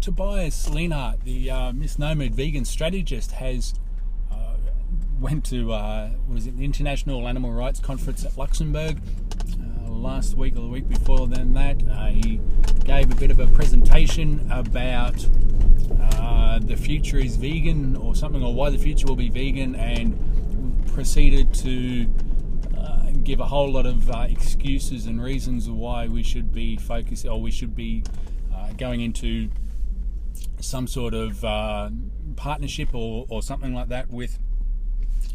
Tobais Linhart, the misnomered Vegan Strategist, has went to was it the International Animal Rights Conference at Luxembourg last week or the week before than that. He gave a bit of a presentation about the future is vegan or something, or why the future will be vegan, and proceeded to give a whole lot of excuses and reasons why we should be focused, or we should be going into some sort of partnership or something like that with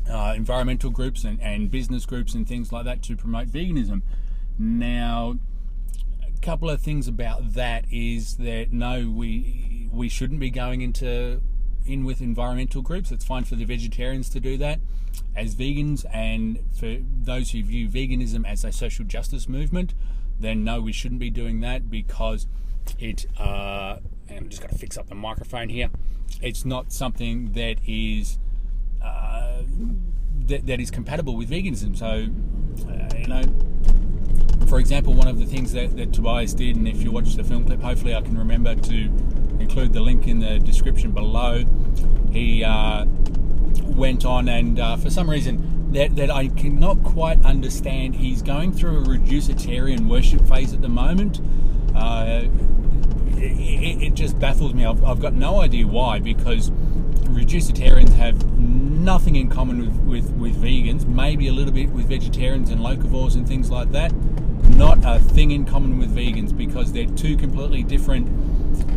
environmental groups and business groups and things like that to promote veganism. Now, a couple of things about that is that no, we shouldn't be going in with environmental groups. It's fine for the vegetarians to do that as vegans, and for those who view veganism as a social justice movement, then no, we shouldn't be doing that, because it and I'm just going to fix up the microphone here. It's not something that is that is compatible with veganism. So for example, one of the things that Tobais did, and if you watch the film clip, hopefully I can remember to include the link in the description below, he went on and for some reason that I cannot quite understand, he's going through a reducitarian worship phase at the moment. It just baffles me. I've got no idea why, because reducitarians have nothing in common with vegans, maybe a little bit with vegetarians and locavores and things like that. Not a thing in common with vegans, because they're two completely different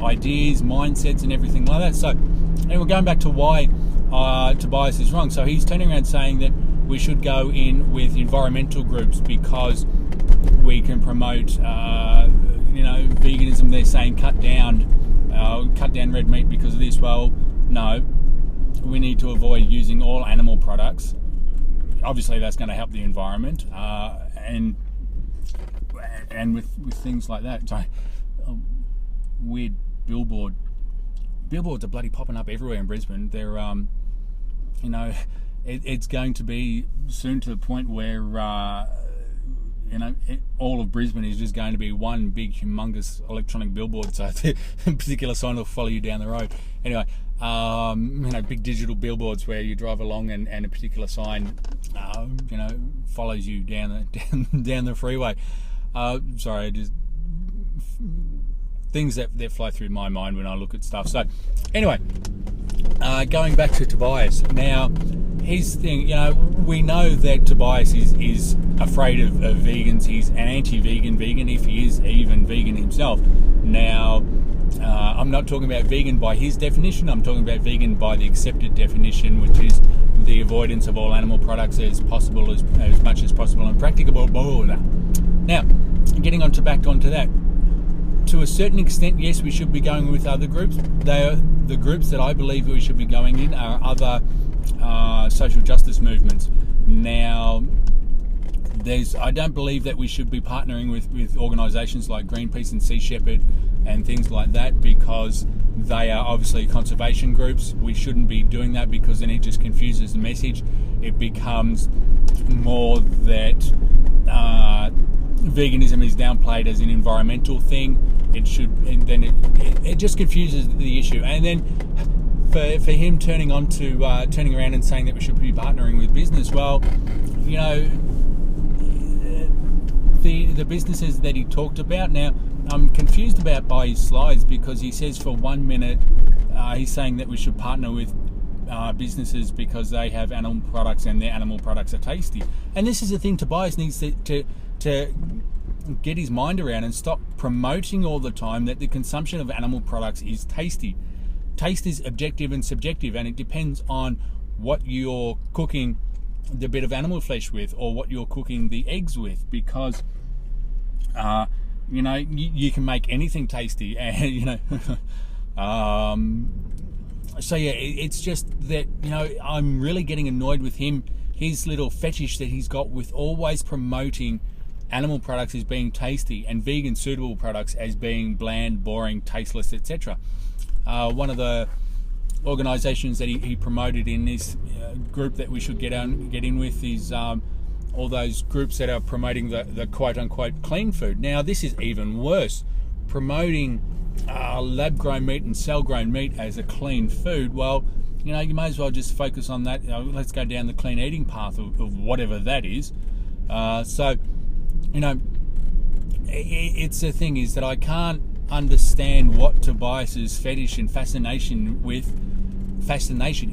ideas, mindsets and everything like that. So, and we're going back to why Tobais is wrong. So he's turning around saying that we should go in with environmental groups because we can promote veganism. They're saying cut down red meat because of this. Well, no, we need to avoid using all animal products. Obviously that's going to help the environment, and with things like that. Sorry, weird billboards are bloody popping up everywhere in Brisbane. They're it's going to be soon to the point where all of Brisbane is just going to be one big humongous electronic billboard, so a particular sign will follow you down the road. Anyway, big digital billboards where you drive along and a particular sign follows you down the freeway. Sorry, just things that fly through my mind when I look at stuff. So anyway, going back to Tobais. Now, his thing, we know that Tobais is afraid of vegans. He's an anti-vegan vegan, if he is even vegan himself. Now, I'm not talking about vegan by his definition. I'm talking about vegan by the accepted definition, which is the avoidance of all animal products as possible, as much as possible and practicable. Now, getting back onto that, to a certain extent, yes, we should be going with other groups. The groups that I believe we should be going in are other social justice movements. Now, I don't believe that we should be partnering with organisations like Greenpeace and Sea Shepherd and things like that, because they are obviously conservation groups. We shouldn't be doing that, because then it just confuses the message. It becomes more that veganism is downplayed as an environmental thing. It just confuses the issue. And then for him turning around and saying that we should be partnering with business, well, the businesses that he talked about. Now, I'm confused by his slides, because he says for 1 minute he's saying that we should partner with businesses because they have animal products and their animal products are tasty. And this is the thing Tobais needs to get his mind around, and stop promoting all the time that the consumption of animal products is tasty. Taste is objective and subjective, and it depends on what you're cooking the bit of animal flesh with, or what you're cooking the eggs with, because you can make anything tasty, and so yeah, it's just that I'm really getting annoyed with him, his little fetish that he's got with always promoting animal products as being tasty and vegan suitable products as being bland, boring, tasteless, etc. One of the organisations that he promoted in this group that we should get in with is all those groups that are promoting the quote-unquote clean food. Now, this is even worse, promoting lab-grown meat and cell-grown meat as a clean food, well, you may as well just focus on that. Let's go down the clean eating path of whatever that is. So, it's the thing is that I can't understand what Tobais's fetish and fascination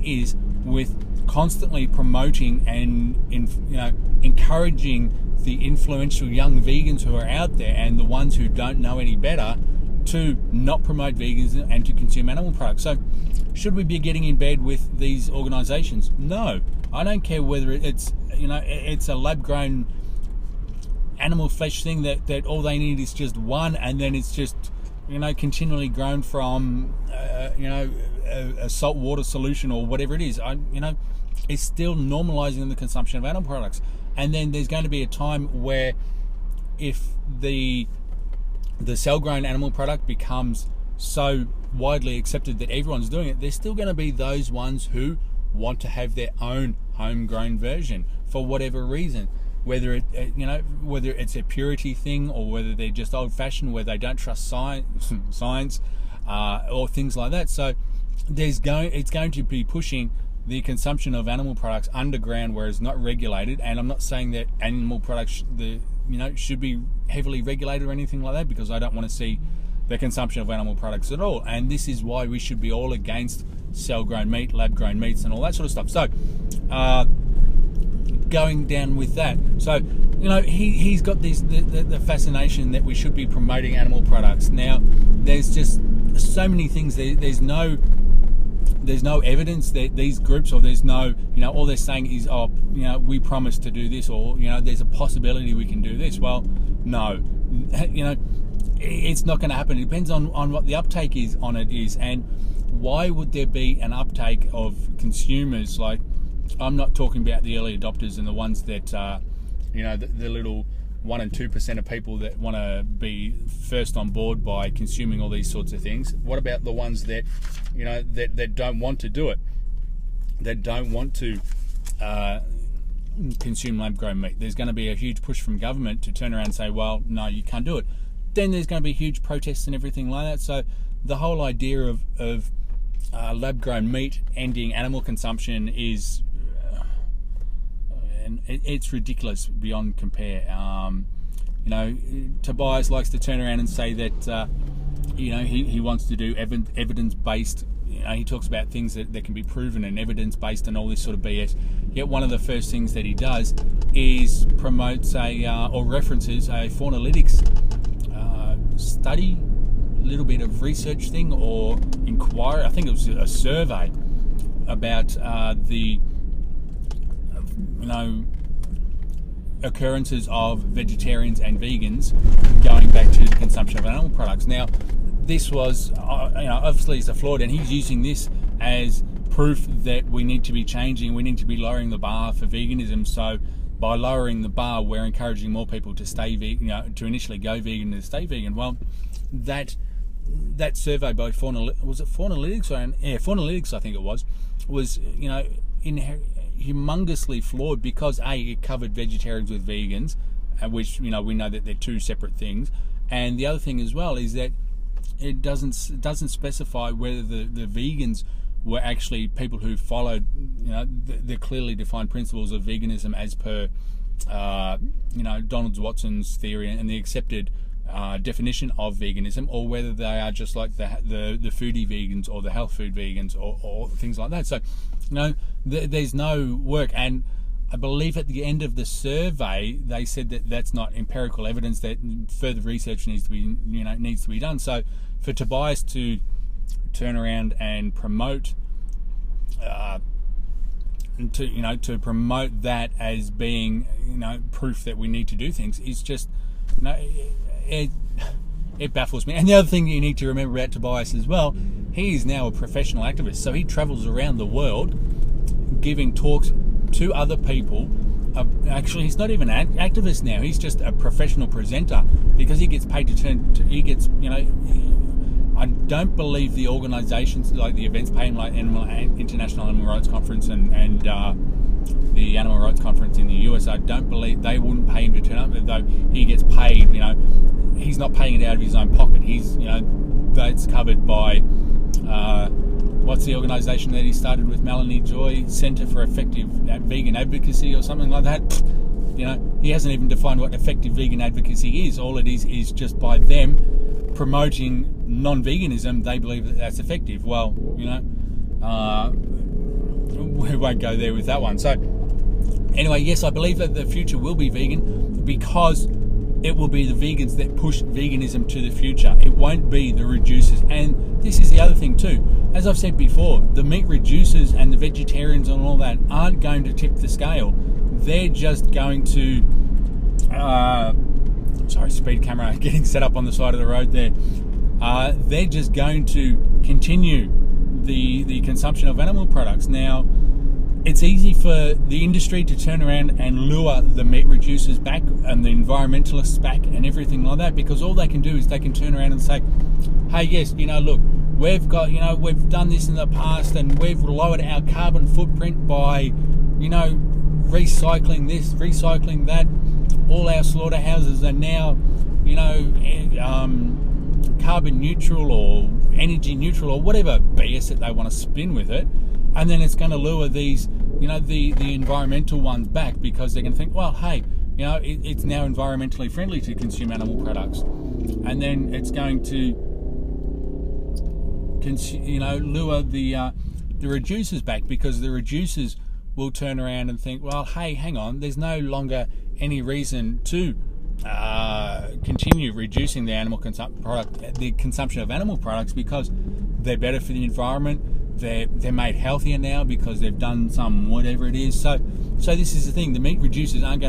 is with constantly promoting and encouraging the influential young vegans who are out there and the ones who don't know any better to not promote veganism and to consume animal products. So should we be getting in bed with these organisations? No. I don't care whether it's a lab-grown animal flesh thing that all they need is just one, and then it's just continually grown from a salt water solution or whatever it is. It's still normalising the consumption of animal products. And then there's going to be a time where if the cell-grown animal product becomes so widely accepted that everyone's doing it, there's still going to be those ones who want to have their own homegrown version for whatever reason, whether it's a purity thing or whether they're just old-fashioned, where they don't trust science or things like that. So it's going to be pushing the consumption of animal products underground where it's not regulated. And I'm not saying that animal products should be heavily regulated or anything like that, because I don't want to see the consumption of animal products at all. And this is why we should be all against cell-grown meat, lab-grown meats, and all that sort of stuff. So going down with that, so he's got the fascination that we should be promoting animal products. Now there's just so many things. There's no evidence that these groups, or there's no, all they're saying is, we promise to do this, or, there's a possibility we can do this. Well, no, it's not going to happen. It depends on what the uptake is on it is, and why would there be an uptake of consumers? Like, I'm not talking about the early adopters and the ones that, the little 1 and 2% of people that want to be first on board by consuming all these sorts of things. What about the ones that, that don't want to do it, that don't want to consume lab-grown meat? There's going to be a huge push from government to turn around and say, well, no, you can't do it. Then there's going to be huge protests and everything like that. So the whole idea of lab-grown meat ending animal consumption is it's ridiculous beyond compare. Tobais likes to turn around and say that he wants to do evidence-based. He talks about things that can be proven and evidence-based and all this sort of BS. Yet one of the first things that he does is promotes or references a Faunalytics study, a little bit of research thing or inquiry. I think it was a survey about the occurrences of vegetarians and vegans going back to the consumption of animal products. Now, this was, obviously it's a flawed, and he's using this as proof that we need to be changing, we need to be lowering the bar for veganism. So by lowering the bar, we're encouraging more people to stay vegan, to initially go vegan and to stay vegan. Well, that survey by Faunalytics, Faunalytics, I think it was humongously flawed, because it covered vegetarians with vegans, which we know that they're two separate things, and the other thing as well is that it doesn't specify whether the vegans were actually people who followed the clearly defined principles of veganism as per Donald Watson's theory and the accepted definition of veganism, or whether they are just like the foodie vegans or the health food vegans or things like that. So there's no work, and I believe at the end of the survey they said that that's not empirical evidence, that further research needs to be done. So for Tobais to turn around and promote to promote that as being proof that we need to do things is just it baffles me. And the other thing you need to remember about Tobais as well, he is now a professional activist, so he travels around the world giving talks to other people. Actually, he's not even an activist now, he's just a professional presenter, because he gets paid I don't believe the organisations like the events pay him, like International Animal Rights Conference and the Animal Rights Conference in the US. I don't believe they wouldn't pay him to turn up, though he gets paid. He's not paying it out of his own pocket. He's that's covered by what's the organisation that he started with Melanie Joy, Centre for Effective Vegan Advocacy or something like that. You know, he hasn't even defined what effective vegan advocacy is. All it is just by them promoting non-veganism, they believe that that's effective. Well, you know, we won't go there with that one. So anyway, yes, I believe that the future will be vegan because it will be the vegans that push veganism to the future. It won't be the reducers. And this is the other thing too. As I've said before, the meat reducers and the vegetarians and all that aren't going to tip the scale. They're just going to... speed camera getting set up on the side of the road there. They're just going to continue the consumption of animal products. Now, it's easy for the industry to turn around and lure the meat reducers back and the environmentalists back and everything like that, because all they can do is they can turn around and say, hey, yes, you know, look, we've done this in the past and we've lowered our carbon footprint by, you know, recycling this, recycling that. All our slaughterhouses are now, you know, carbon neutral or energy neutral or whatever BS that they want to spin with it. And then it's going to lure these, you know, the environmental ones back, because they're going to think, well, hey, you know, it's now environmentally friendly to consume animal products. And then it's going to, you know, lure the reducers back, because the reducers will turn around and think, well, hey, hang on, there's no longer any reason to continue reducing the the consumption of animal products, because they're better for the environment. They're made healthier now because they've done some whatever it is. So this is the thing. The meat reducers aren't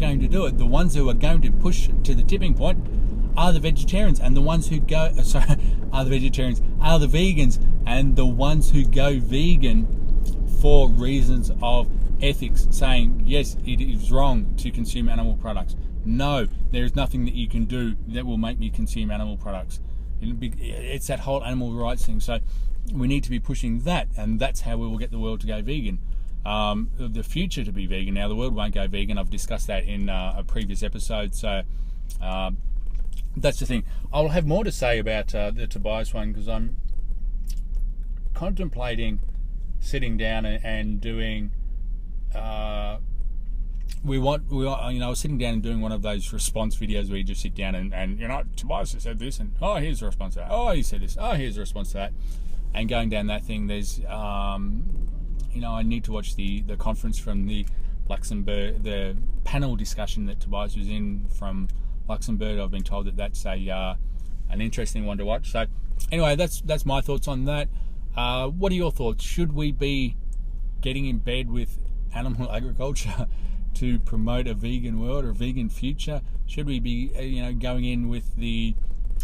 going to do it. The ones who are going to push to the tipping point are the vegetarians, and the ones who go are the vegans, and the ones who go vegan for reasons of ethics, saying yes, it is wrong to consume animal products. No, there is nothing that you can do that will make me consume animal products. It's that whole animal rights thing. So we need to be pushing that, and that's how we will get the world to go vegan. The future to be vegan. Now, the world won't go vegan. I've discussed that in a previous episode. So that's the thing. I'll have more to say about the Tobais one, because I'm contemplating sitting down and doing. I was sitting down and doing one of those response videos where you just sit down and you know, Tobais has said this, and oh, here's the response to that. Oh, he said this. Oh, here's the response to that. And going down that thing, there's, you know, I need to watch the conference from the Luxembourg, the panel discussion that Tobais was in from Luxembourg. I've been told that that's an interesting one to watch. So anyway, that's my thoughts on that. What are your thoughts? Should we be getting in bed with animal agriculture to promote a vegan world or a vegan future? Should we be, going in with the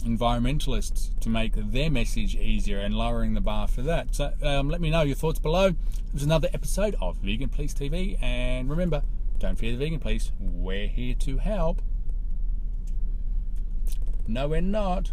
environmentalists to make their message easier and lowering the bar for that? So let me know your thoughts below. It was another episode of Vegan Police TV, and remember, don't fear the vegan police. We're here to help. No, we're not.